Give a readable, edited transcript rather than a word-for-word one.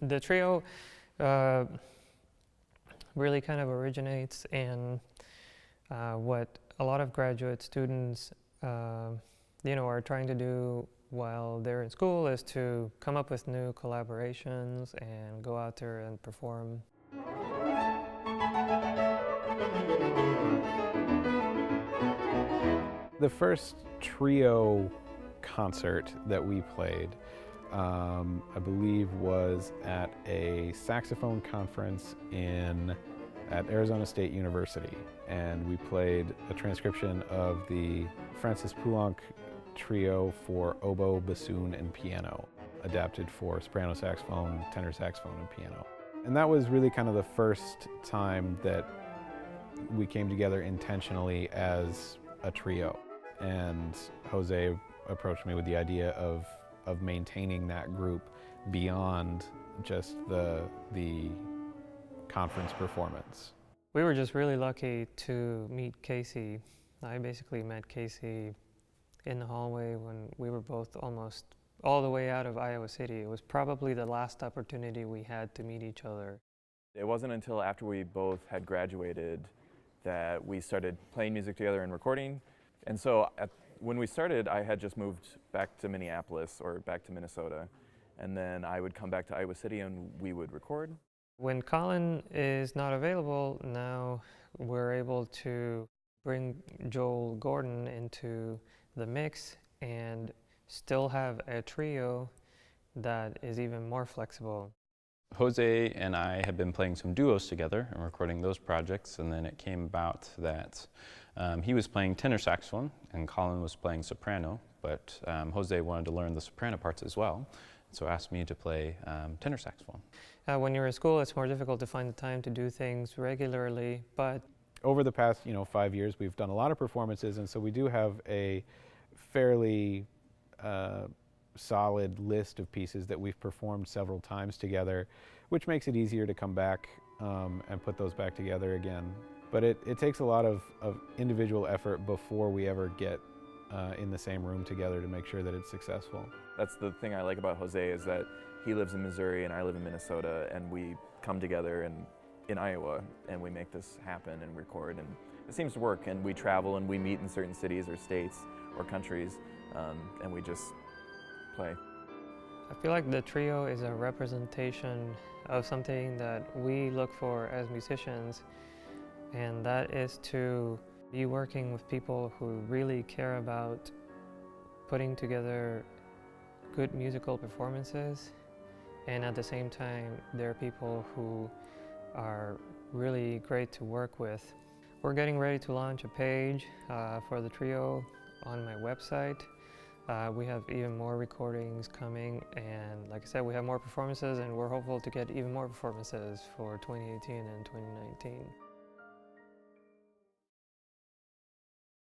The trio really kind of originates in what a lot of graduate students are trying to do while they're in school, is to come up with new collaborations and go out there and perform. The first trio concert that we played, I believe, was at a saxophone conference at Arizona State University, and we played a transcription of the Francis Poulenc trio for oboe, bassoon, and piano, adapted for soprano saxophone, tenor saxophone, and piano. And that was really kind of the first time that we came together intentionally as a trio. And Jose approached me with the idea of maintaining that group beyond just the conference performance. We were just really lucky to meet Casey. I basically met Casey in the hallway when we were both almost all the way out of Iowa City. It was probably the last opportunity we had to meet each other. It wasn't until after we both had graduated that we started playing music together and recording. And so when we started, I had just moved back to Minneapolis or back to Minnesota. And then I would come back to Iowa City and we would record. When Colin is not available, now we're able to bring Joel Gordon into the mix and still have a trio that is even more flexible. Jose and I had been playing some duos together and recording those projects, and then it came about that he was playing tenor saxophone and Colin was playing soprano, but Jose wanted to learn the soprano parts as well, so asked me to play tenor saxophone. When you're in school, it's more difficult to find the time to do things regularly, but over the past 5 years, we've done a lot of performances, and so we do have a fairly solid list of pieces that we've performed several times together, which makes it easier to come back and put those back together again. But it takes a lot of individual effort before we ever get in the same room together to make sure that it's successful. That's the thing I like about Jose, is that he lives in Missouri and I live in Minnesota, and we come together in Iowa and we make this happen and record, and it seems to work, and we travel and we meet in certain cities or states or countries, and we just play. I feel like the trio is a representation of something that we look for as musicians, and that is to be working with people who really care about putting together good musical performances, and at the same time they're people who are really great to work with. We're getting ready to launch a page for the trio on my website. We have even more recordings coming, and like I said, we have more performances, and we're hopeful to get even more performances for 2018 and 2019.